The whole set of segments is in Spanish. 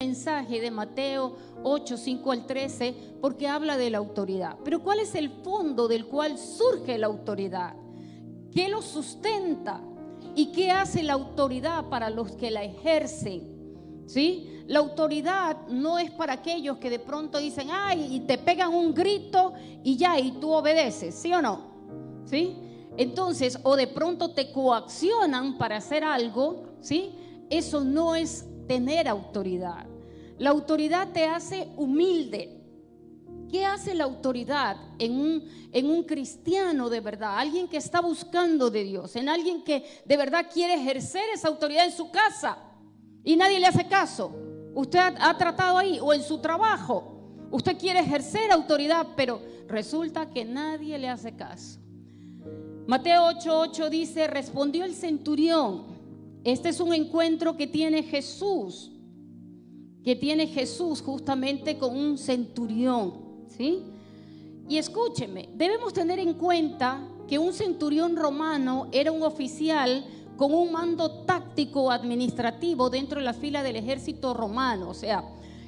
Mensaje de Mateo 8, 5 al 13, porque habla de la autoridad. Pero ¿cuál es el fondo del cual surge la autoridad? ¿Qué lo sustenta? ¿Y qué hace la autoridad para los que la ejercen? ¿Sí? La autoridad no es para aquellos que de pronto dicen, ay, y te pegan un grito y ya, y tú obedeces, ¿sí o no? ¿Sí? Entonces, o de pronto te coaccionan para hacer algo, ¿sí? Eso no es tener autoridad. La autoridad te hace humilde. ¿Qué hace la autoridad en un cristiano de verdad? Alguien que está buscando de Dios, en alguien que de verdad quiere ejercer esa autoridad en su casa y nadie le hace caso. Usted ha tratado ahí, o en su trabajo, usted quiere ejercer autoridad, pero resulta que nadie le hace caso. Mateo 8:8 dice, respondió el centurión. Este es un encuentro que tiene Jesús justamente con un centurión, ¿sí? Y escúcheme, debemos tener en cuenta que un centurión romano era un oficial con un mando táctico administrativo dentro de la fila del ejército romano. O sea,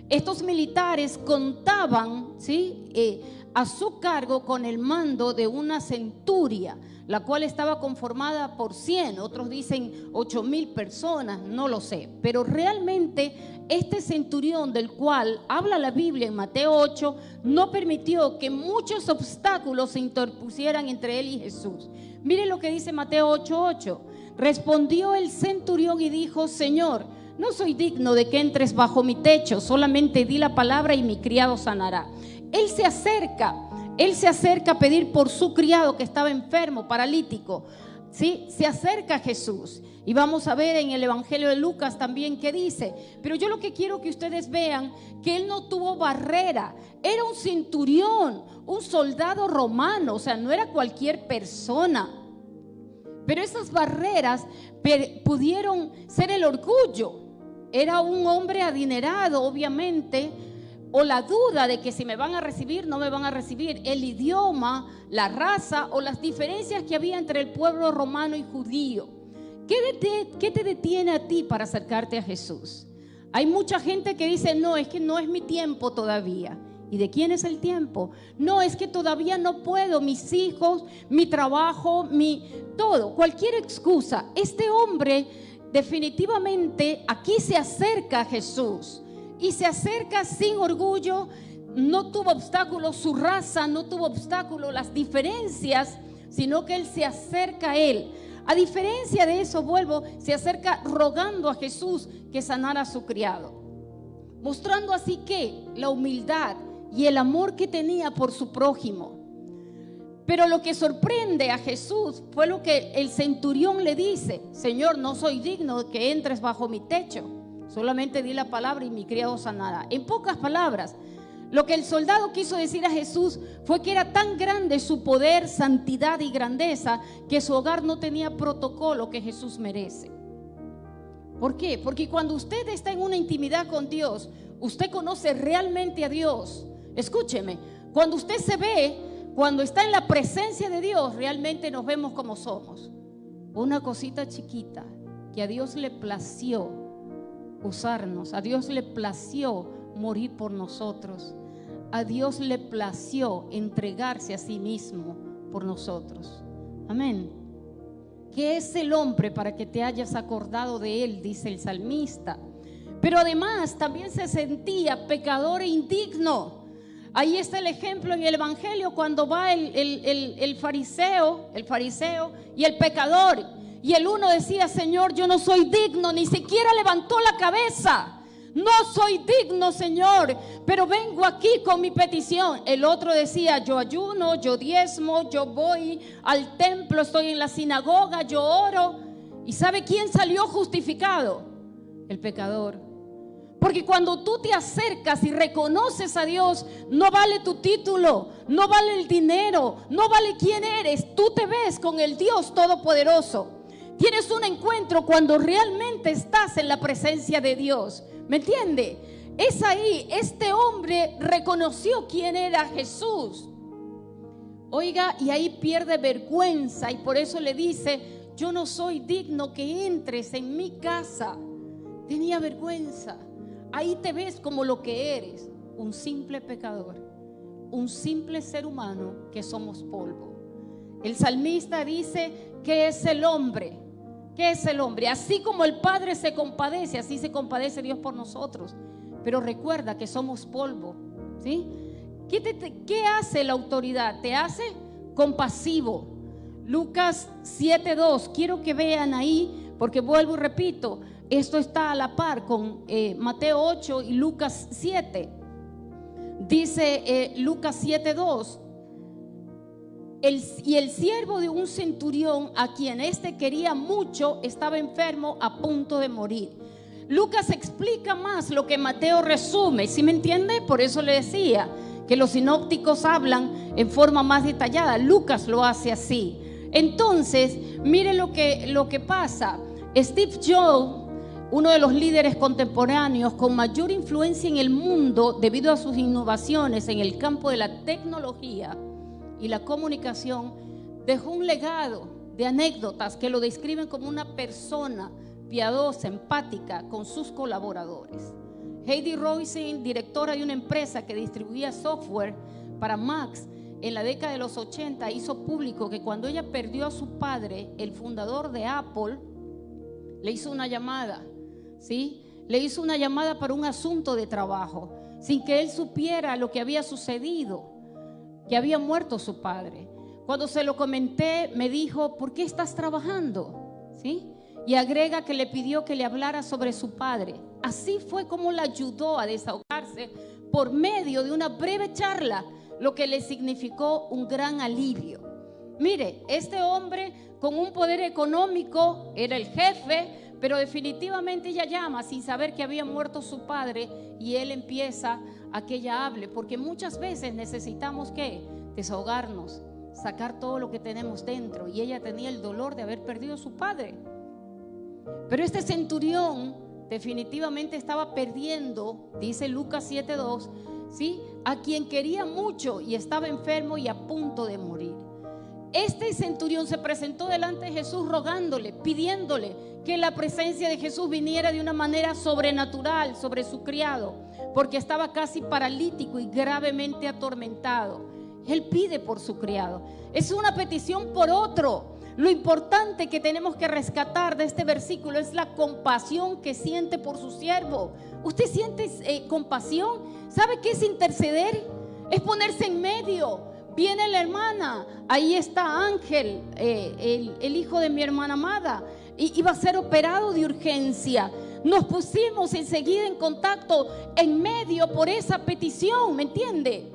estos militares contaban, ¿sí?, a su cargo con el mando de una centuria, la cual estaba conformada por 100, otros dicen 8,000 personas, no lo sé. Pero realmente este centurión del cual habla la Biblia en Mateo 8 no permitió que muchos obstáculos se interpusieran entre él y Jesús. Mire lo que dice Mateo 8:8. Respondió el centurión y dijo, Señor, no soy digno de que entres bajo mi techo, solamente di la palabra y mi criado sanará. Él se acerca a pedir por su criado que estaba enfermo, paralítico, ¿sí? Se acerca a Jesús. Y vamos a ver en el Evangelio de Lucas también qué dice. Pero yo lo que quiero que ustedes vean, que él no tuvo barrera. Era un centurión, un soldado romano, o sea, no era cualquier persona. Pero esas barreras pudieron ser el orgullo. Era un hombre adinerado, obviamente, o la duda de que si me van a recibir, no me van a recibir, el idioma, la raza o las diferencias que había entre el pueblo romano y judío. ¿Qué te detiene a ti para acercarte a Jesús? Hay mucha gente que dice, no, es que no es mi tiempo todavía. ¿Y de quién es el tiempo? No, es que todavía no puedo, mis hijos, mi trabajo, todo, cualquier excusa. Este hombre definitivamente aquí se acerca a Jesús. Y se acerca sin orgullo, no tuvo obstáculos su raza, no tuvo obstáculos las diferencias, sino que él se acerca a él. A diferencia de eso, se acerca rogando a Jesús que sanara a su criado, mostrando así que la humildad y el amor que tenía por su prójimo. Pero lo que sorprende a Jesús fue lo que el centurión le dice, Señor, no soy digno de que entres bajo mi techo. Solamente di la palabra y mi criado sanará. En pocas palabras, lo que el soldado quiso decir a Jesús fue que era tan grande su poder, santidad y grandeza que su hogar no tenía protocolo que Jesús merece. ¿Por qué? Porque cuando usted está en una intimidad con Dios, usted conoce realmente a Dios. Escúcheme, cuando usted se ve, cuando está en la presencia de Dios, realmente nos vemos como somos. Una cosita chiquita que a Dios le plació usarnos, a Dios le plació morir por nosotros, a Dios le plació entregarse a sí mismo por nosotros. Amén. ¿Qué es el hombre para que te hayas acordado de él? Dice el salmista. Pero además también se sentía pecador e indigno. Ahí está el ejemplo en el Evangelio cuando va el fariseo y el pecador. Y el uno decía, Señor, yo no soy digno, ni siquiera levantó la cabeza. No soy digno, Señor, pero vengo aquí con mi petición. El otro decía, yo ayuno, yo diezmo, yo voy al templo, estoy en la sinagoga, yo oro. ¿Y sabe quién salió justificado? El pecador. Porque cuando tú te acercas y reconoces a Dios, no vale tu título, no vale el dinero, no vale quién eres. Tú te ves con el Dios Todopoderoso. Tienes un encuentro cuando realmente estás en la presencia de Dios. ¿Me entiende? Es ahí, este hombre reconoció quién era Jesús. Oiga, y ahí pierde vergüenza y por eso le dice, yo no soy digno que entres en mi casa. Tenía vergüenza. Ahí te ves como lo que eres, un simple pecador, un simple ser humano que somos polvo. El salmista dice: ¿qué es el hombre? ¿Qué es el hombre? Así como el Padre se compadece, así se compadece Dios por nosotros. Pero recuerda que somos polvo, ¿sí? ¿Qué hace la autoridad? Te hace compasivo. Lucas 7:2, quiero que vean ahí, porque vuelvo y repito, esto está a la par con Mateo 8 y Lucas 7. Dice Lucas 7:2, y el siervo de un centurión, a quien éste quería mucho, estaba enfermo a punto de morir. Lucas explica más lo que Mateo resume, ¿sí me entiende? Por eso le decía que los sinópticos hablan en forma más detallada. Lucas lo hace así. Entonces, mire lo que pasa. Steve Jobs, uno de los líderes contemporáneos con mayor influencia en el mundo debido a sus innovaciones en el campo de la tecnología y la comunicación, dejó un legado de anécdotas que lo describen como una persona piadosa, empática con sus colaboradores. Heidi Roisin, directora de una empresa que distribuía software para Macs en la década de los 80, hizo público que cuando ella perdió a su padre, el fundador de Apple, le hizo una llamada, ¿sí? Le hizo una llamada para un asunto de trabajo, sin que él supiera lo que había sucedido, que había muerto su padre. Cuando se lo comenté, me dijo: ¿por qué estás trabajando? ¿Sí? Y agrega que le pidió que le hablara sobre su padre. Así fue como la ayudó a desahogarse por medio de una breve charla, lo que le significó un gran alivio. Mire, este hombre con un poder económico era el jefe, pero definitivamente ella llama sin saber que había muerto su padre, y él empieza a que ella hable, porque muchas veces necesitamos ¿qué? Desahogarnos, sacar todo lo que tenemos dentro, y ella tenía el dolor de haber perdido a su padre. Pero este centurión definitivamente estaba perdiendo, dice Lucas 7:2, ¿sí? A quien quería mucho y estaba enfermo y a punto de morir. Este centurión se presentó delante de Jesús rogándole, pidiéndole que la presencia de Jesús viniera de una manera sobrenatural sobre su criado, porque estaba casi paralítico y gravemente atormentado. Él pide por su criado. Es una petición por otro. Lo importante que tenemos que rescatar de este versículo es la compasión que siente por su siervo. ¿Usted siente compasión? ¿Sabe qué es interceder? Es ponerse en medio. Viene la hermana, ahí está Ángel, el hijo de mi hermana amada, y iba a ser operado de urgencia. Nos pusimos enseguida en contacto en medio por esa petición, ¿me entiende?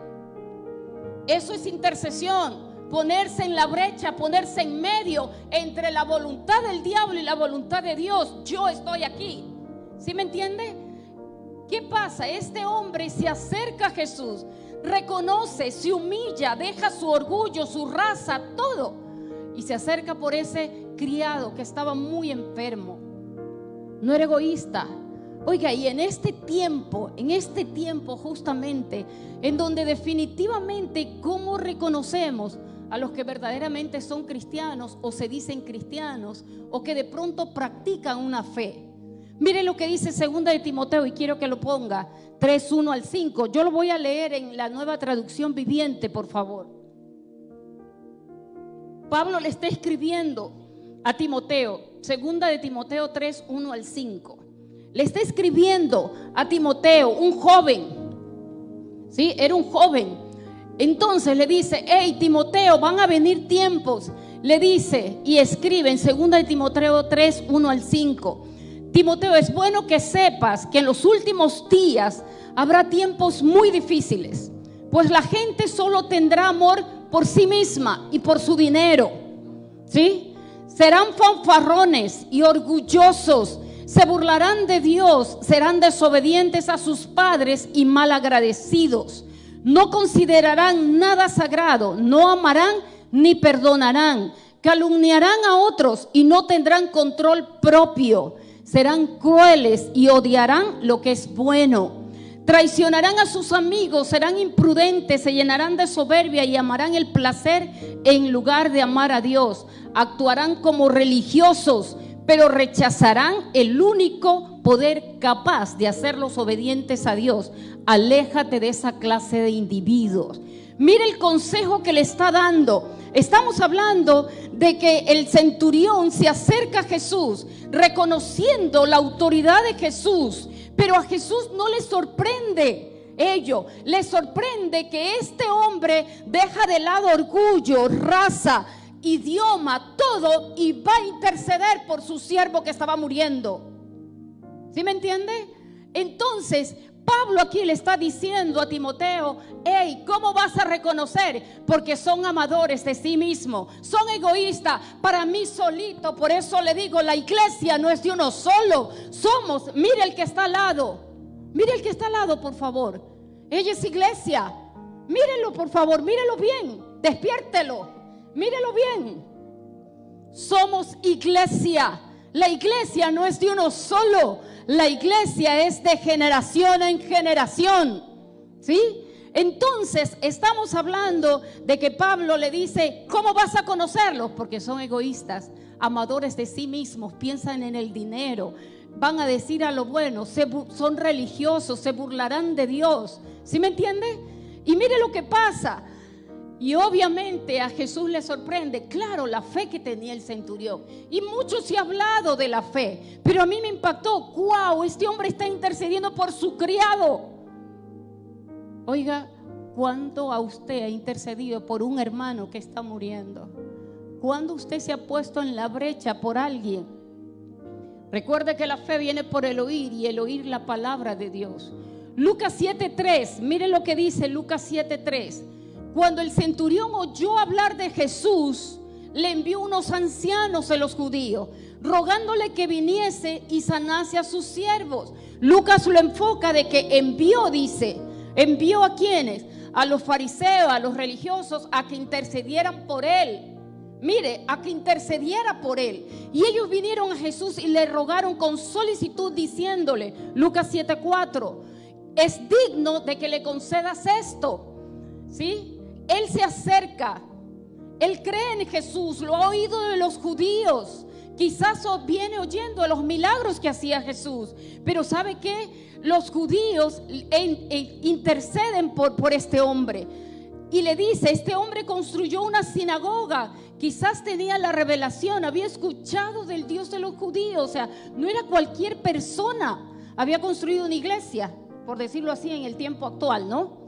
Eso es intercesión. Ponerse en la brecha, ponerse en medio entre la voluntad del diablo y la voluntad de Dios. Yo estoy aquí, ¿sí me entiende? ¿Qué pasa? Este hombre se acerca a Jesús, reconoce, se humilla, deja su orgullo, su raza, todo, y se acerca por ese criado que estaba muy enfermo. No era egoísta. Oiga, y en este tiempo justamente, en donde definitivamente, ¿cómo reconocemos a los que verdaderamente son cristianos o se dicen cristianos o que de pronto practican una fe? Mire lo que dice 2 de Timoteo, y quiero que lo ponga, 3:1-5. Yo lo voy a leer en la Nueva Traducción Viviente, por favor. Pablo le está escribiendo a Timoteo, 2 de Timoteo 3:1-5. Le está escribiendo a Timoteo, un joven, ¿sí? Era un joven. Entonces le dice: hey Timoteo, van a venir tiempos. Le dice y escribe en 2 de Timoteo 3:1-5. Timoteo, es bueno que sepas que en los últimos días habrá tiempos muy difíciles, pues la gente solo tendrá amor por sí misma y por su dinero, ¿sí? Serán fanfarrones y orgullosos, se burlarán de Dios, serán desobedientes a sus padres y malagradecidos. No considerarán nada sagrado, no amarán ni perdonarán, calumniarán a otros y no tendrán control propio. Serán crueles y odiarán lo que es bueno. Traicionarán a sus amigos, serán imprudentes, se llenarán de soberbia y amarán el placer en lugar de amar a Dios. Actuarán como religiosos, pero rechazarán el único poder capaz de hacerlos obedientes a Dios. Aléjate de esa clase de individuos. Mire el consejo que le está dando. Estamos hablando de que el centurión se acerca a Jesús reconociendo la autoridad de Jesús, pero a Jesús no le sorprende ello. Le sorprende que este hombre deja de lado orgullo, raza, idioma, todo, y va a interceder por su siervo que estaba muriendo. ¿Sí me entiende? Entonces Pablo aquí le está diciendo a Timoteo: hey, ¿cómo vas a reconocer? Porque son amadores de sí mismos, son egoístas, para mí solito. Por eso le digo, la iglesia no es de uno solo, somos, mire el que está al lado, mire el que está al lado, por favor. Ella es iglesia, mírenlo por favor, mírelo bien, despiértelo, mírelo bien. Somos iglesia. La iglesia no es de uno solo, la iglesia es de generación en generación, ¿sí? Entonces estamos hablando de que Pablo le dice: ¿cómo vas a conocerlos? Porque son egoístas, amadores de sí mismos, piensan en el dinero, van a decir a lo bueno, son religiosos, se burlarán de Dios. ¿Sí me entiende? Y mire lo que pasa. Y obviamente a Jesús le sorprende, claro, la fe que tenía el centurión. Y mucho se ha hablado de la fe, pero a mí me impactó. ¡Wow! Este hombre está intercediendo por su criado. Oiga, ¿cuánto a usted ha intercedido por un hermano que está muriendo? ¿Cuándo usted se ha puesto en la brecha por alguien? Recuerde que la fe viene por el oír, y el oír la palabra de Dios. Lucas 7:3, mire lo que dice Lucas 7:3. Cuando el centurión oyó hablar de Jesús, le envió unos ancianos de los judíos, rogándole que viniese y sanase a sus siervos. Lucas lo enfoca de que envió, dice, envió ¿a quiénes? A los fariseos, a los religiosos, a que intercedieran por él. Mire, a que intercediera por él. Y ellos vinieron a Jesús y le rogaron con solicitud, diciéndole, Lucas 7:4, es digno de que le concedas esto. ¿Sí? Él se acerca, él cree en Jesús, lo ha oído de los judíos, quizás viene oyendo de los milagros que hacía Jesús, pero ¿sabe qué? Los judíos interceden por este hombre, y le dice: este hombre construyó una sinagoga, quizás tenía la revelación, había escuchado del Dios de los judíos, o sea, no era cualquier persona, había construido una iglesia, por decirlo así, en el tiempo actual, ¿no?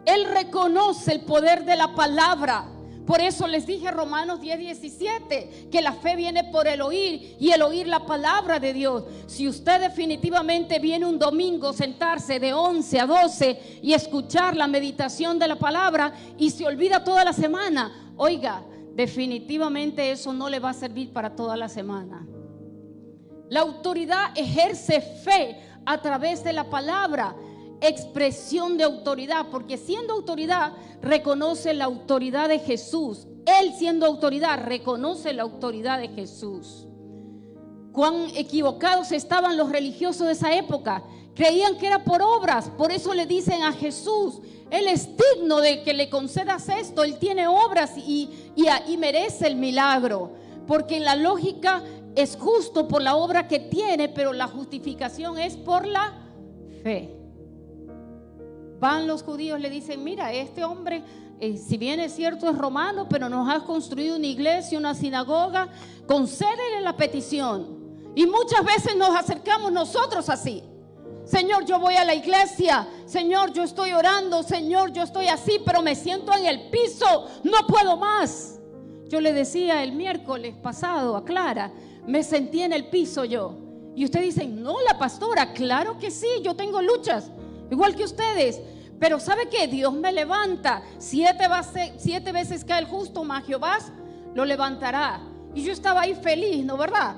Él reconoce el poder de la palabra. Por eso les dije Romanos 10:17, que la fe viene por el oír, y el oír la palabra de Dios. Si usted definitivamente viene un domingo, sentarse de 11 a 12 y escuchar la meditación de la palabra, y se olvida toda la semana, oiga, definitivamente eso no le va a servir para toda la semana. La autoridad ejerce fe a través de la palabra, expresión de autoridad, porque siendo autoridad reconoce la autoridad de Jesús. Él, siendo autoridad, reconoce la autoridad de Jesús. Cuán equivocados estaban los religiosos de esa época. Creían que era por obras, por eso le dicen a Jesús: Él es digno de que le concedas esto, Él tiene obras y merece el milagro, porque en la lógica es justo por la obra que tiene, pero la justificación es por la fe. Van los judíos, le dicen: mira, este hombre, si bien es cierto es romano, pero nos has construido una iglesia, una sinagoga, concédele la petición. Y muchas veces nos acercamos nosotros así: Señor, yo voy a la iglesia, Señor, yo estoy orando, Señor, yo estoy así, pero me siento en el piso, no puedo más. Yo le decía el miércoles pasado a Clara, me sentí en el piso yo. Y ustedes dicen: no, la pastora, claro que sí, yo tengo luchas, igual que ustedes. Pero ¿sabe qué? Dios me levanta. 7 veces cae el justo, mas Jehová lo levantará. Y yo estaba ahí feliz, ¿no verdad?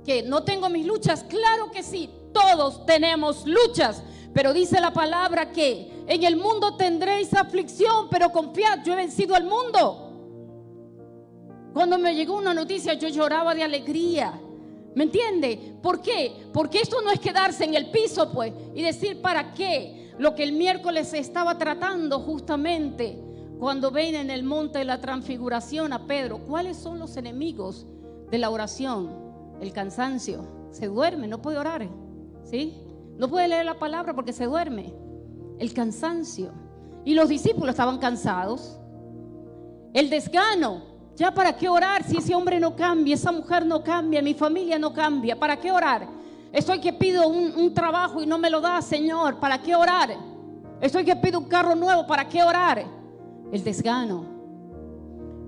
Que no tengo mis luchas. Claro que sí, todos tenemos luchas. Pero dice la palabra que en el mundo tendréis aflicción, pero confiad, yo he vencido al mundo. Cuando me llegó una noticia, yo lloraba de alegría. ¿Me entiende? ¿Por qué? Porque esto no es quedarse en el piso, pues, y decir ¿para qué? Lo que el miércoles se estaba tratando justamente cuando ven en el monte de la transfiguración a Pedro. ¿Cuáles son los enemigos de la oración? El cansancio. Se duerme, no puede orar, ¿sí? No puede leer la palabra porque se duerme. El cansancio. Y los discípulos estaban cansados. El desgano. Ya para qué orar si ese hombre no cambia, esa mujer no cambia, mi familia no cambia. ¿Para qué orar? Estoy que pido un trabajo y no me lo da, Señor. ¿Para qué orar? Estoy que pido un carro nuevo. ¿Para qué orar? El desgano.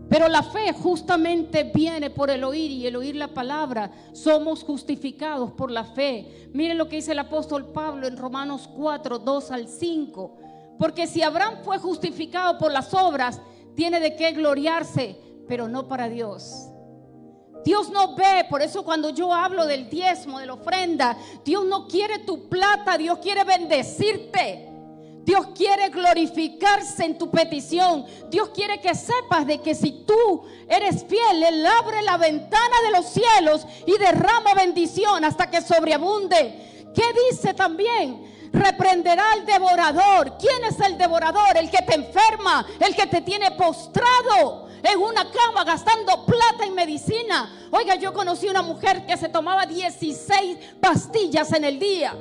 Pero la fe justamente viene por el oír, y el oír la palabra. Somos justificados por la fe. Miren lo que dice el apóstol Pablo en Romanos 4, 2 al 5. Porque si Abraham fue justificado por las obras, tiene de qué gloriarse, pero no para Dios. Dios no ve, por eso cuando yo hablo del diezmo, de la ofrenda, Dios no quiere tu plata, Dios quiere bendecirte. Dios quiere glorificarse en tu petición. Dios quiere que sepas de que si tú eres fiel, Él abre la ventana de los cielos y derrama bendición hasta que sobreabunde. ¿Qué dice también? Reprenderá al devorador. ¿Quién es el devorador? El que te enferma, el que te tiene postrado en una cama gastando plata en medicina. Oiga, yo conocí una mujer que se tomaba 16 pastillas en el día.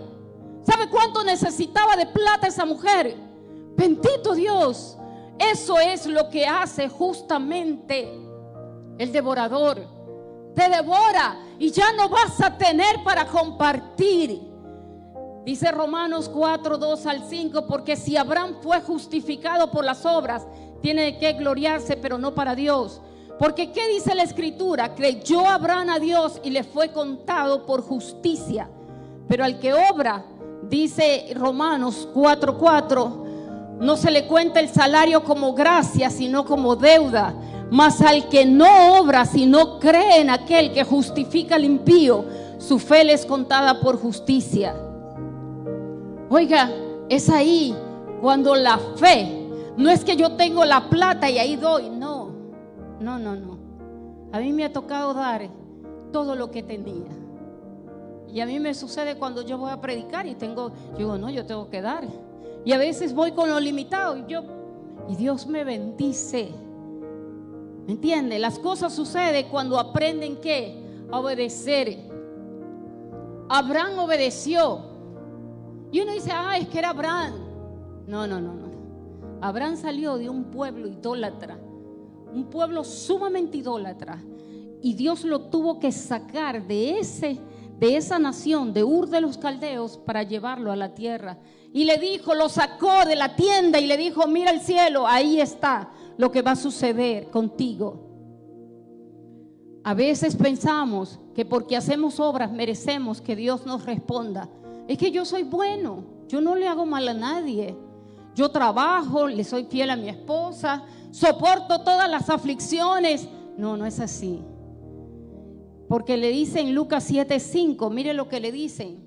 ¿Sabe cuánto necesitaba de plata esa mujer? Bendito Dios. Eso es lo que hace justamente el devorador. Te devora y ya no vas a tener para compartir. Dice Romanos 4, 2 al 5, porque si Abraham fue justificado por las obras, tiene que gloriarse, pero no para Dios. Porque ¿qué dice la Escritura? Creyó Abraham a Dios y le fue contado por justicia. Pero al que obra, dice Romanos 4:4, no se le cuenta el salario como gracia, sino como deuda. Mas al que no obra, sino cree en aquel que justifica al impío, su fe le es contada por justicia. Oiga, es ahí cuando la fe, no es que yo tengo la plata y ahí doy, no. A mí me ha tocado dar todo lo que tenía. Y a mí me sucede cuando yo voy a predicar y yo digo, no, yo tengo que dar. Y a veces voy con lo limitado y Dios me bendice. ¿Me entiende? Las cosas suceden cuando aprenden ¿qué? A obedecer. Abraham obedeció. Y uno dice, es que era Abraham. No. Abraham salió de un pueblo idólatra, un pueblo sumamente idólatra. Y Dios lo tuvo que sacar de esa nación, de Ur de los Caldeos, para llevarlo a la tierra. Y le dijo, lo sacó de la tienda y le dijo, mira el cielo, ahí está lo que va a suceder contigo. A veces pensamos que porque hacemos obras merecemos que Dios nos responda. Es que yo soy bueno, yo no le hago mal a nadie. Yo trabajo, le soy fiel a mi esposa, soporto todas las aflicciones. No es así. Porque le dicen Lucas 7:5, mire lo que le dicen.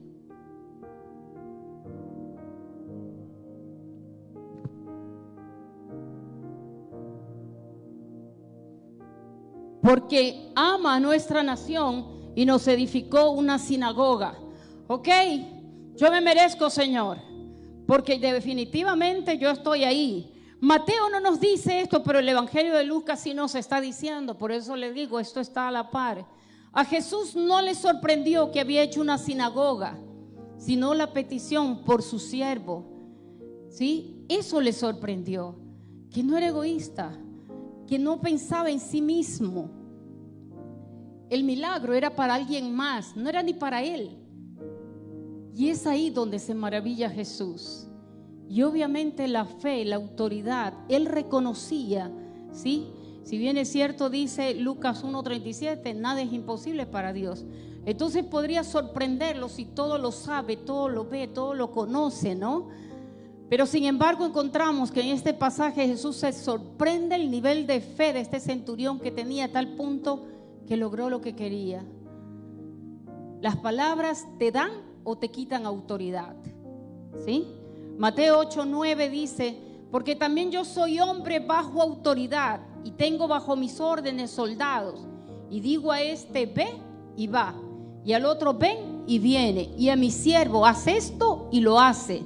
Porque ama a nuestra nación y nos edificó una sinagoga. Ok, yo me merezco, Señor, porque definitivamente yo estoy ahí. Mateo no nos dice esto, pero el Evangelio de Lucas sí nos está diciendo. Por eso le digo, esto está a la par. A Jesús no le sorprendió que había hecho una sinagoga, sino la petición por su siervo. ¿Sí? Eso le sorprendió, que no era egoísta, que no pensaba en sí mismo. El milagro era para alguien más, no era ni para él. Y es ahí donde se maravilla Jesús. Y obviamente la fe, la autoridad, él reconocía, ¿sí? Si bien es cierto, dice Lucas 1:37, nada es imposible para Dios. Entonces podría sorprenderlo si todo lo sabe, todo lo ve, todo lo conoce, ¿no? Pero sin embargo encontramos que en este pasaje Jesús se sorprende el nivel de fe de este centurión que tenía a tal punto que logró lo que quería. Las palabras te dan o te quitan autoridad, ¿sí? Mateo 8:9 dice, porque también yo soy hombre bajo autoridad y tengo bajo mis órdenes soldados, y digo a este ve y va, y al otro ven y viene, y a mi siervo haz esto y lo hace.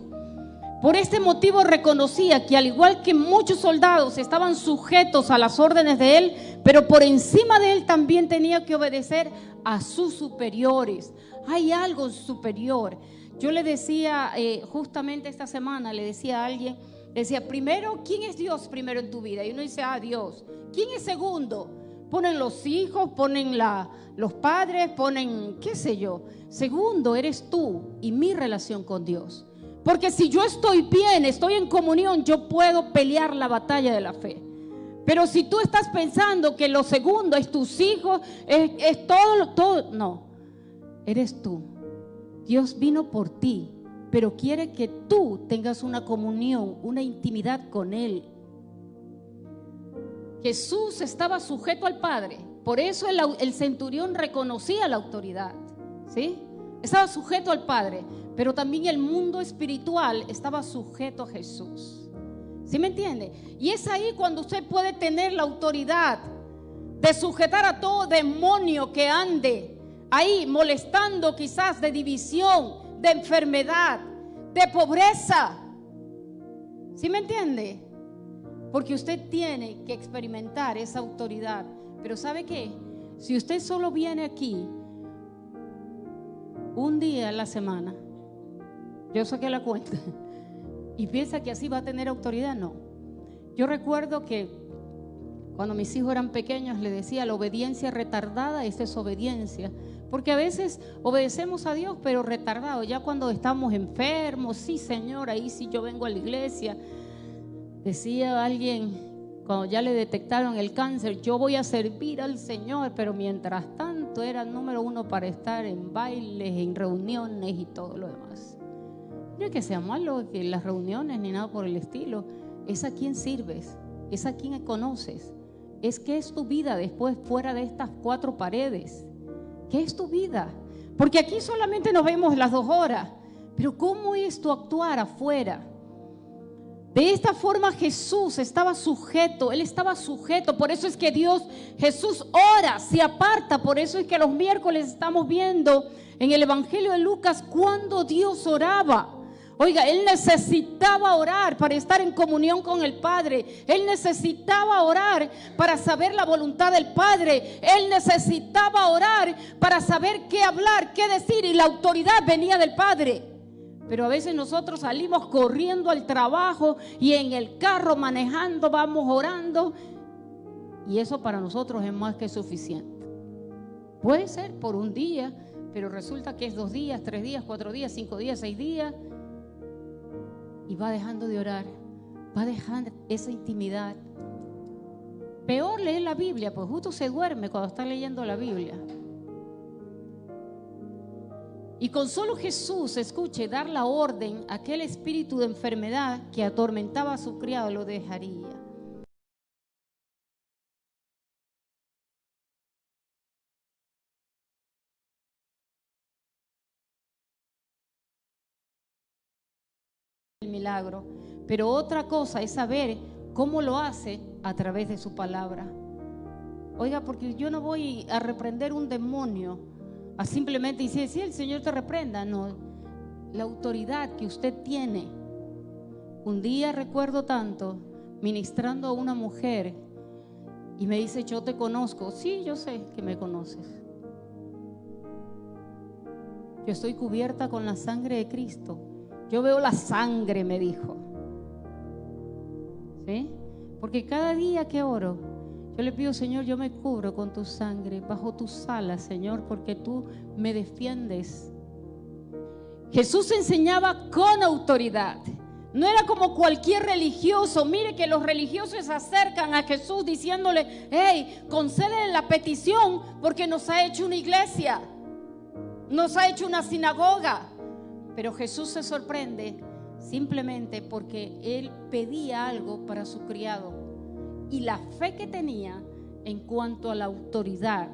Por este motivo reconocía que al igual que muchos soldados estaban sujetos a las órdenes de él, pero por encima de él también tenía que obedecer a sus superiores. Hay algo superior. Yo le decía, justamente esta semana, le decía a alguien, le decía, primero, ¿quién es Dios primero en tu vida? Y uno dice, Dios. ¿Quién es segundo? Ponen los hijos, ponen los padres, ponen qué sé yo. Segundo, eres tú y mi relación con Dios. Porque si yo estoy bien, estoy en comunión, yo puedo pelear la batalla de la fe. Pero si tú estás pensando que lo segundo es tus hijos, es todo, no, eres tú. Dios vino por ti, pero quiere que tú tengas una comunión, una intimidad con Él. Jesús estaba sujeto al Padre, por eso el centurión reconocía la autoridad, ¿sí? Estaba sujeto al Padre, pero también el mundo espiritual estaba sujeto a Jesús. ¿Sí me entiende? Y es ahí cuando usted puede tener la autoridad de sujetar a todo demonio que ande ahí molestando, quizás de división, de enfermedad, de pobreza. ¿Sí me entiende? Porque usted tiene que experimentar esa autoridad. Pero ¿sabe qué? Si usted solo viene aquí un día a la semana, yo saqué la cuenta, y piensa que así va a tener autoridad, no. Yo recuerdo que cuando mis hijos eran pequeños les decía, la obediencia retardada es desobediencia. Porque a veces obedecemos a Dios, pero retardado. Ya cuando estamos enfermos, sí, Señor, ahí sí yo vengo a la iglesia. Decía alguien, cuando ya le detectaron el cáncer, yo voy a servir al Señor, pero mientras tanto era el número uno para estar en bailes, en reuniones y todo lo demás. No es que sea malo que las reuniones ni nada por el estilo, es a quién sirves, es a quién conoces, es qué es tu vida después fuera de estas cuatro paredes. ¿Qué es tu vida? Porque aquí solamente nos vemos las 2 horas, pero ¿cómo es tu actuar afuera? De esta forma Jesús estaba sujeto, Él estaba sujeto, por eso es que Jesús ora, se aparta, por eso es que los miércoles estamos viendo en el Evangelio de Lucas cuando Dios oraba. Oiga, Él necesitaba orar para estar en comunión con el Padre. Él necesitaba orar para saber la voluntad del Padre. Él necesitaba orar para saber qué hablar, qué decir, y la autoridad venía del Padre. Pero a veces nosotros salimos corriendo al trabajo y en el carro manejando vamos orando, y eso para nosotros es más que suficiente. Puede ser por un día, pero resulta que es 2 días, 3 días, 4 días, 5 días, 6 días, y va dejando de orar, va dejando esa intimidad. Peor leer la Biblia, pues justo se duerme cuando está leyendo la Biblia. Y con solo Jesús, escuche, dar la orden, aquel espíritu de enfermedad que atormentaba a su criado lo dejaría. El milagro, pero otra cosa es saber cómo lo hace a través de su palabra. Oiga, porque yo no voy a reprender un demonio a simplemente decir, sí, el Señor te reprenda. No, la autoridad que usted tiene. Un día recuerdo tanto ministrando a una mujer y me dice, yo te conozco. Sí, yo sé que me conoces. Yo estoy cubierta con la sangre de Cristo. Yo veo la sangre, me dijo. ¿Sí? Porque cada día que oro, yo le pido, Señor, yo me cubro con tu sangre, bajo tus alas, Señor, porque tú me defiendes. Jesús enseñaba con autoridad. No era como cualquier religioso. Mire que los religiosos se acercan a Jesús diciéndole, hey, concédele la petición porque nos ha hecho una iglesia, nos ha hecho una sinagoga. Pero Jesús se sorprende simplemente porque Él pedía algo para su criado y la fe que tenía en cuanto a la autoridad.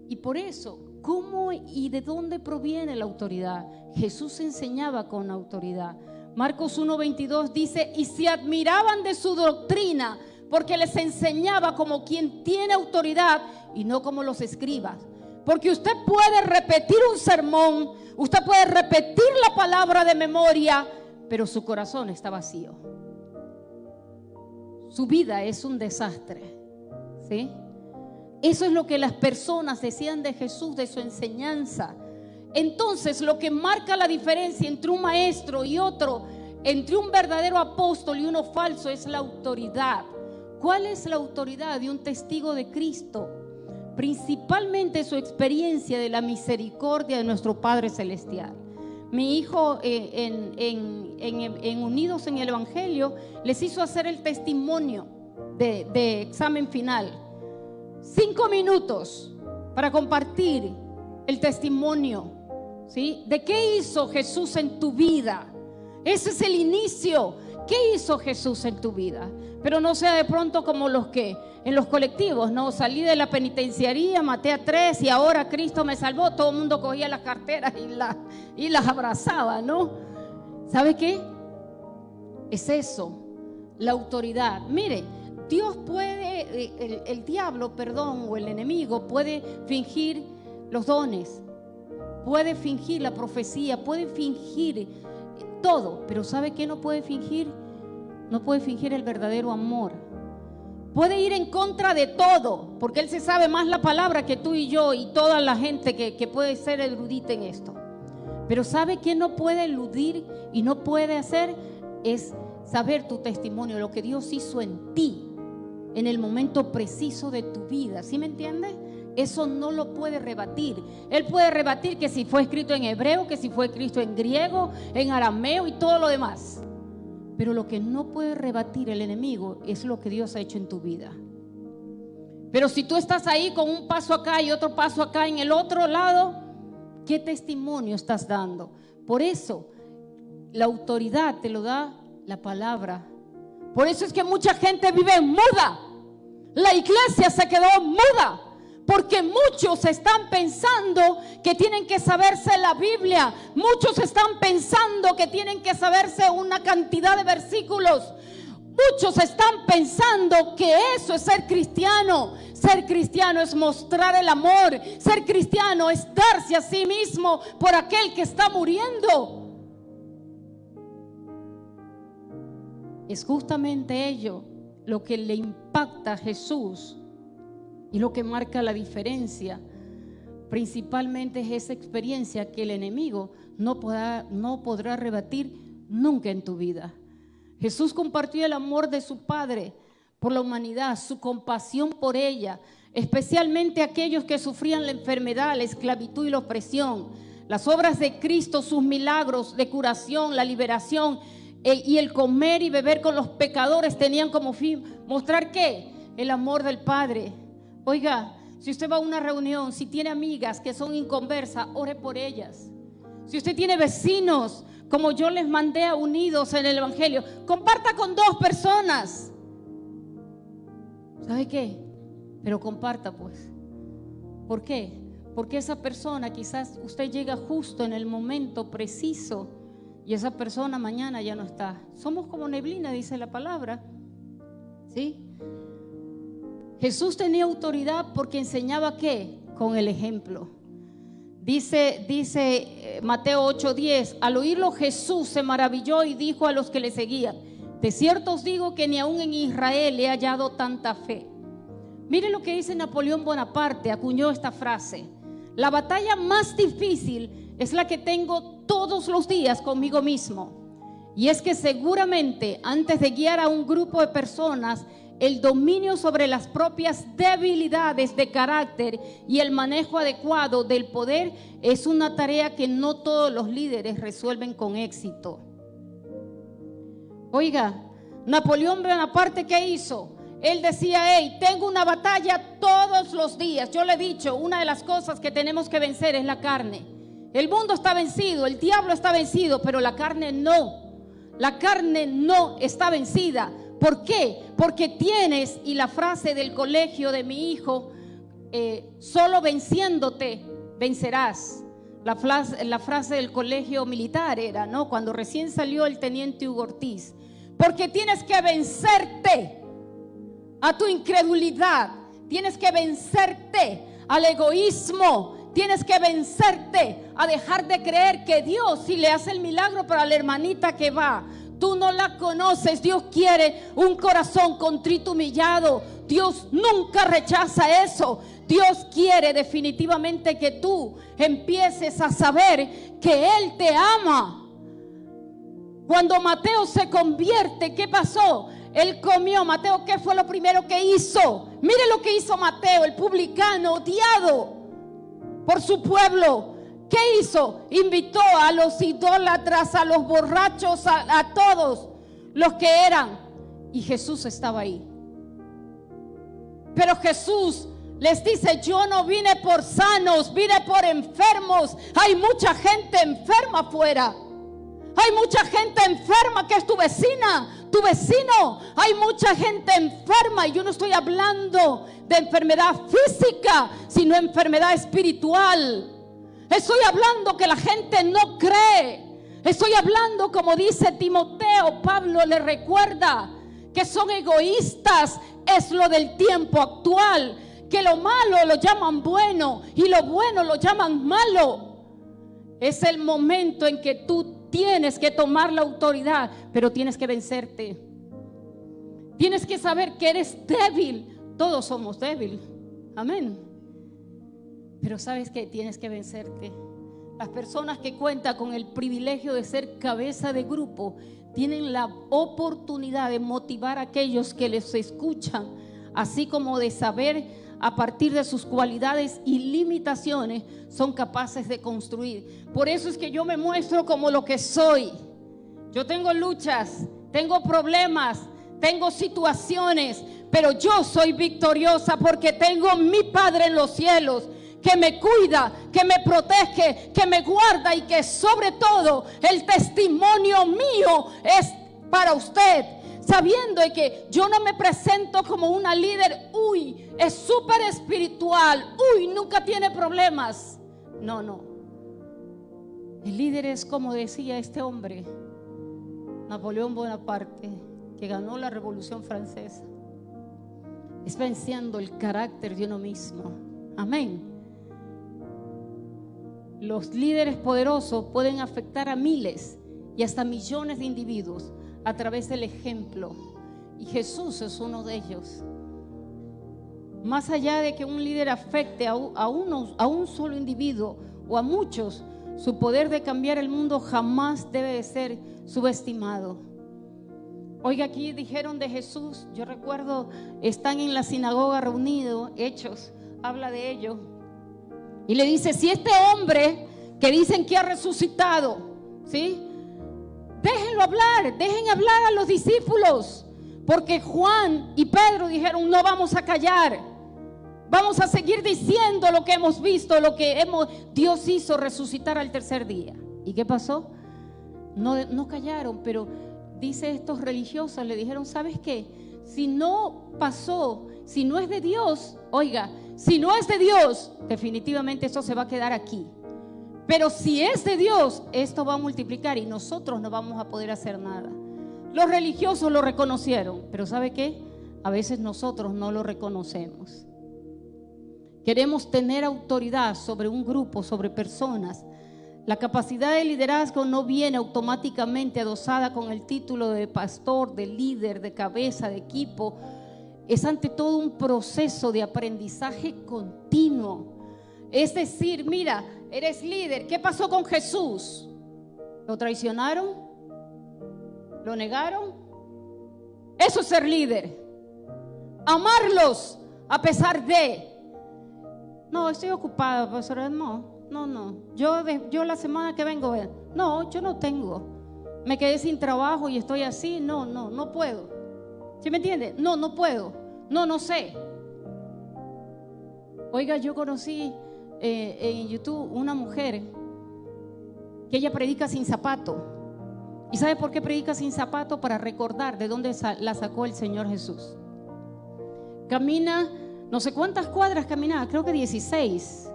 Y por eso, ¿cómo y de dónde proviene la autoridad? Jesús enseñaba con autoridad. Marcos 1:22 dice, y se admiraban de su doctrina porque les enseñaba como quien tiene autoridad y no como los escribas. Porque usted puede repetir un sermón, usted puede repetir la palabra de memoria, pero su corazón está vacío. Su vida es un desastre, ¿sí? Eso es lo que las personas decían de Jesús, de su enseñanza. Entonces, lo que marca la diferencia entre un maestro y otro, entre un verdadero apóstol y uno falso, es la autoridad. ¿Cuál es la autoridad de un testigo de Cristo? Principalmente su experiencia de la misericordia de nuestro Padre Celestial. Mi hijo en Unidos en el Evangelio les hizo hacer el testimonio de examen final. 5 minutos para compartir el testimonio, ¿sí? ¿De qué hizo Jesús en tu vida? Ese es el inicio. ¿Qué hizo Jesús en tu vida? Pero no sea de pronto como los que en los colectivos, ¿no? Salí de la penitenciaría, maté a 3 y ahora Cristo me salvó. Todo el mundo cogía las carteras y las abrazaba, ¿no? ¿Sabe qué? Es eso, la autoridad. Mire, Dios puede, el diablo, perdón, o el enemigo puede fingir los dones, puede fingir la profecía, puede fingir todo, pero ¿sabe qué no puede fingir? No puede fingir el verdadero amor. Puede ir en contra de todo, porque Él se sabe más la palabra que tú y yo y toda la gente que puede ser erudita en esto. Pero ¿sabe qué no puede eludir y no puede hacer? Es saber tu testimonio, lo que Dios hizo en ti, en el momento preciso de tu vida. ¿Sí me entiendes? Eso no lo puede rebatir. Él puede rebatir que si fue escrito en hebreo, que si fue escrito en griego, en arameo y todo lo demás. Pero lo que no puede rebatir el enemigo es lo que Dios ha hecho en tu vida. Pero si tú estás ahí con un paso acá y otro paso acá en el otro lado, ¿qué testimonio estás dando? Por eso la autoridad te lo da la palabra. Por eso es que mucha gente vive muda. La iglesia se quedó muda, porque muchos están pensando que tienen que saberse la Biblia. Muchos están pensando que tienen que saberse una cantidad de versículos. Muchos están pensando que eso es ser cristiano. Ser cristiano es mostrar el amor. Ser cristiano es darse a sí mismo por aquel que está muriendo. Es justamente ello lo que le impacta a Jesús y lo que marca la diferencia. Principalmente es esa experiencia que el enemigo no podrá rebatir nunca en tu vida. Jesús compartió el amor de su Padre por la humanidad, su compasión por ella, especialmente aquellos que sufrían la enfermedad, la esclavitud y la opresión. Las obras de Cristo, sus milagros de curación, la liberación y el comer y beber con los pecadores tenían como fin mostrar ¿qué? El amor del Padre. Oiga, si usted va a una reunión, si tiene amigas que son inconversas, ore por ellas. Si usted tiene vecinos, como yo les mandé a Unidos en el Evangelio, comparta con 2 personas. ¿Sabe qué? Pero comparta pues. ¿Por qué? Porque esa persona quizás usted llega justo en el momento preciso y esa persona mañana ya no está. Somos como neblina, dice la palabra. ¿Sí? Jesús tenía autoridad porque enseñaba ¿qué? Con el ejemplo. Dice Mateo 8:10, al oírlo Jesús se maravilló y dijo a los que le seguían: de cierto os digo que ni aún en Israel he hallado tanta fe. Mire lo que dice Napoleón Bonaparte, acuñó esta frase: la batalla más difícil es la que tengo todos los días conmigo mismo. Y es que seguramente antes de guiar a un grupo de personas, el dominio sobre las propias debilidades de carácter y el manejo adecuado del poder es una tarea que no todos los líderes resuelven con éxito. Oiga, Napoleón Bonaparte, ¿qué hizo? Él decía: hey, tengo una batalla todos los días. Yo le he dicho, una de las cosas que tenemos que vencer es la carne. El mundo está vencido, el diablo está vencido, pero la carne no. La carne no está vencida. ¿Por qué? Porque tienes, y la frase del colegio de mi hijo, solo venciéndote vencerás. La frase del colegio militar era, ¿no? Cuando recién salió el teniente Hugo Ortiz. Porque tienes que vencerte a tu incredulidad, tienes que vencerte al egoísmo, Tienes que vencerte a dejar de creer que Dios sí le hace el milagro para la hermanita que va. Tú no la conoces. Dios quiere un corazón contrito, humillado. Dios nunca rechaza eso. Dios quiere definitivamente que tú empieces a saber que Él te ama. Cuando Mateo se convierte, ¿qué pasó? Él comió. Mateo, ¿qué fue lo primero que hizo? Mire lo que hizo Mateo, el publicano, odiado por su pueblo. ¿Qué hizo? Invitó a los idólatras, a los borrachos, a todos los que eran. Y Jesús estaba ahí. Pero Jesús les dice: yo no vine por sanos, vine por enfermos. Hay mucha gente enferma afuera. Hay mucha gente enferma que es tu vecina, tu vecino. Hay mucha gente enferma, y yo no estoy hablando de enfermedad física, sino enfermedad espiritual. Estoy hablando que la gente no cree. Estoy hablando, como dice Timoteo, Pablo le recuerda que son egoístas. Es lo del tiempo actual, que lo malo lo llaman bueno y lo bueno lo llaman malo. Es el momento en que tú tienes que tomar la autoridad, pero tienes que vencerte. Tienes que saber que eres débil. Todos somos débiles. Amén. Pero sabes que tienes que vencerte. Las personas que cuentan con el privilegio de ser cabeza de grupo tienen la oportunidad de motivar a aquellos que les escuchan, así como de saber a partir de sus cualidades y limitaciones son capaces de construir. Por eso es que yo me muestro como lo que soy. Yo tengo luchas, tengo problemas, tengo situaciones, pero yo soy victoriosa porque tengo mi Padre en los cielos, que me cuida, que me protege, que me guarda, y que sobre todo el testimonio mío es para usted, sabiendo que yo no me presento como una líder, uy, es súper espiritual, uy, nunca tiene problemas. No, no. El líder es, como decía este hombre, Napoleón Bonaparte, que ganó la Revolución Francesa, es venciendo el carácter de uno mismo. Amén. Los líderes poderosos pueden afectar a miles y hasta millones de individuos a través del ejemplo, y Jesús es uno de ellos. Más allá de que un líder afecte a un solo individuo o a muchos, su poder de cambiar el mundo jamás debe de ser subestimado. Oiga, aquí dijeron de Jesús, yo recuerdo, están en la sinagoga reunidos, Hechos habla de ello, y le dice: si este hombre que dicen que ha resucitado, ¿sí? Déjenlo hablar, dejen hablar a los discípulos, porque Juan y Pedro dijeron: no vamos a callar, vamos a seguir diciendo lo que hemos visto, Dios hizo resucitar al tercer día. ¿Y qué pasó? No callaron, pero dice, estos religiosos le dijeron: ¿sabes qué? Si no pasó, si no es de Dios, oiga, si no es de Dios, definitivamente esto se va a quedar aquí. Pero si es de Dios, esto va a multiplicar y nosotros no vamos a poder hacer nada. Los religiosos lo reconocieron, pero ¿sabe qué? A veces nosotros no lo reconocemos. Queremos tener autoridad sobre un grupo, sobre personas. La capacidad de liderazgo no viene automáticamente adosada con el título de pastor, de líder, de cabeza, de equipo. Es ante todo un proceso de aprendizaje continuo. Es decir, mira, eres líder. ¿Qué pasó con Jesús? ¿Lo traicionaron? ¿Lo negaron? Eso es ser líder. Amarlos a pesar de. No, estoy ocupada, pastora. No. Yo la semana que vengo, no, yo no tengo. Me quedé sin trabajo y estoy así. No puedo. ¿Sí me entiende? No puedo. No sé. Oiga, yo conocí en YouTube una mujer que ella predica sin zapato. ¿Y sabe por qué predica sin zapato? Para recordar de dónde la sacó el Señor Jesús. Camina, no sé cuántas cuadras caminaba, creo que 16.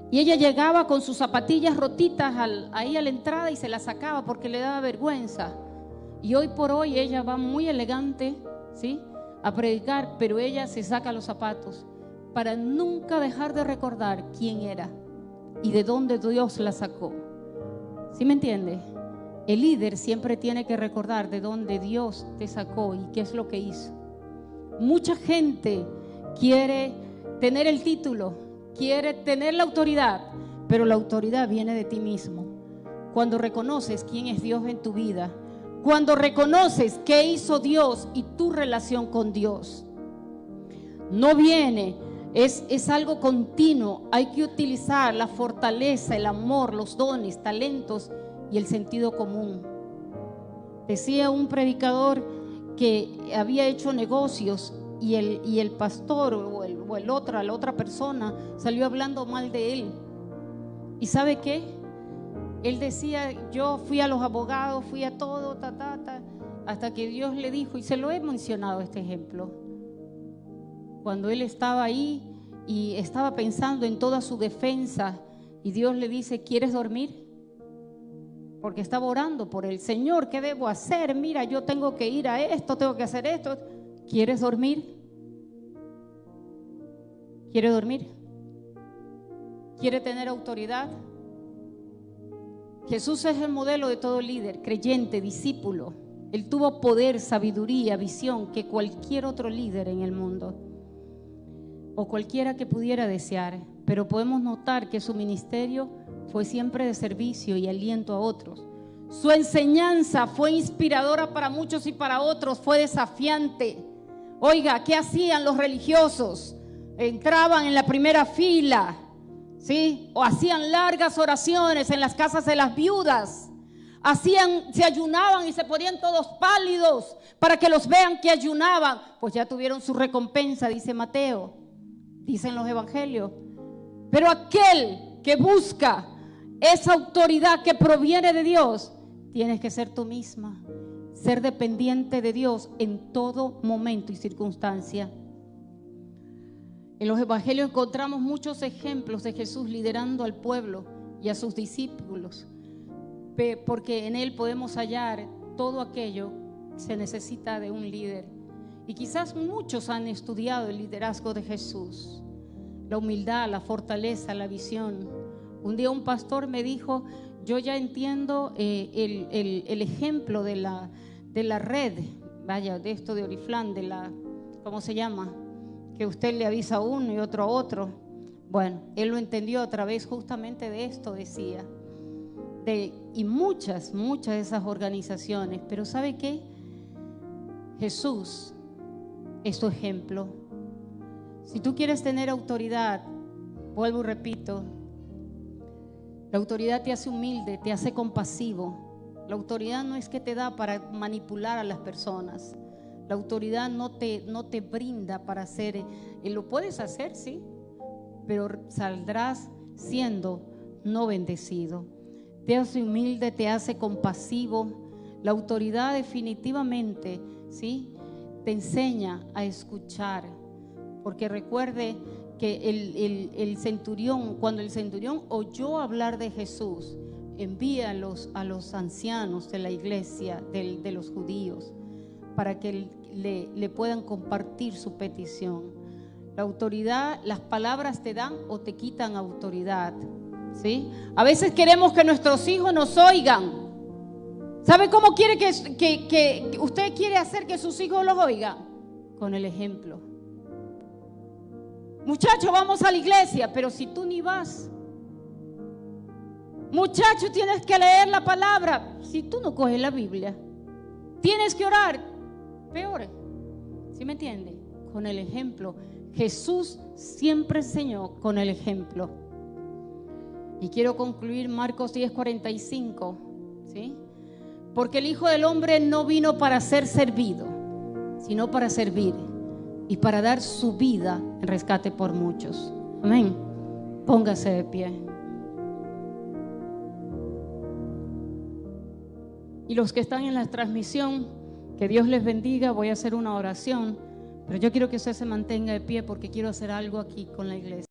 Y ella llegaba con sus zapatillas rotitas ahí a la entrada y se las sacaba porque le daba vergüenza. Y hoy por hoy ella va muy elegante, ¿sí?, a predicar, pero ella se saca los zapatos para nunca dejar de recordar quién era. y de dónde Dios la sacó. ¿Sí me entiende? El líder siempre tiene que recordar de dónde Dios te sacó y qué es lo que hizo. Mucha gente quiere tener el título, quiere tener la autoridad, pero la autoridad viene de ti mismo. Cuando reconoces quién es Dios en tu vida, cuando reconoces qué hizo Dios y tu relación con Dios. No viene, es algo continuo. Hay que utilizar la fortaleza, el amor, los dones, talentos y el sentido común. Decía un predicador que había hecho negocios y el pastor la otra persona salió hablando mal de él. ¿Y sabe qué? Él decía, yo fui a los abogados, fui a todo, hasta que Dios le dijo, y se lo he mencionado este ejemplo, cuando él estaba ahí y estaba pensando en toda su defensa, y Dios le dice, ¿quieres dormir? Porque estaba orando por el Señor, ¿qué debo hacer? Mira, yo tengo que ir a esto, tengo que hacer esto. ¿Quieres dormir? ¿Quiere dormir? ¿Quiere tener autoridad? Jesús es el modelo de todo líder, creyente, discípulo. Él tuvo poder, sabiduría, visión que cualquier otro líder en el mundo o cualquiera que pudiera desear. Pero podemos notar que su ministerio fue siempre de servicio y aliento a otros. Su enseñanza fue inspiradora para muchos y para otros, fue desafiante. Oiga, ¿qué hacían los religiosos? Entraban en la primera fila, ¿sí? O hacían largas oraciones en las casas de las viudas. Se ayunaban y se ponían todos pálidos para que los vean que ayunaban. Pues ya tuvieron su recompensa, dice Mateo, dicen los evangelios. Pero aquel que busca esa autoridad que proviene de Dios, tienes que ser tú misma, ser dependiente de Dios en todo momento y circunstancia. En los evangelios encontramos muchos ejemplos de Jesús liderando al pueblo y a sus discípulos, porque en él podemos hallar todo aquello que se necesita de un líder. Y quizás muchos han estudiado el liderazgo de Jesús, la humildad, la fortaleza, la visión. Un día un pastor me dijo, yo ya entiendo el ejemplo de la red, vaya, de esto de Oriflán, de la, ¿cómo se llama? Que usted le avisa a uno y otro a otro. Bueno, él lo entendió a través justamente de esto, decía, y muchas de esas organizaciones. Pero ¿sabe qué? Jesús es tu ejemplo. Si tú quieres tener autoridad, vuelvo y repito, la autoridad te hace humilde, te hace compasivo. La autoridad no es que te da para manipular a las personas. La autoridad no te brinda para hacer, lo puedes hacer, sí, pero saldrás siendo no bendecido. Te hace humilde, te hace compasivo. La autoridad definitivamente, sí, te enseña a escuchar. Porque recuerde que el centurión, cuando el centurión oyó hablar de Jesús, envía a los ancianos de la iglesia, de los judíos, para que le puedan compartir su petición. La autoridad, las palabras te dan o te quitan autoridad, ¿sí? A veces queremos que nuestros hijos nos oigan. ¿Sabe cómo quiere que usted quiere hacer que sus hijos los oigan? Con el ejemplo. Muchacho, vamos a la iglesia, pero si tú ni vas. Muchacho, tienes que leer la palabra. Si tú no coges la Biblia, tienes que orar. Peor. ¿Sí me entiende? Con el ejemplo. Jesús siempre enseñó con el ejemplo. Y quiero concluir Marcos 10:45, ¿sí? Porque el Hijo del Hombre no vino para ser servido, sino para servir y para dar su vida en rescate por muchos. Amén. Póngase de pie. Y los que están en la transmisión, que Dios les bendiga. Voy a hacer una oración, pero yo quiero que usted se mantenga de pie porque quiero hacer algo aquí con la iglesia.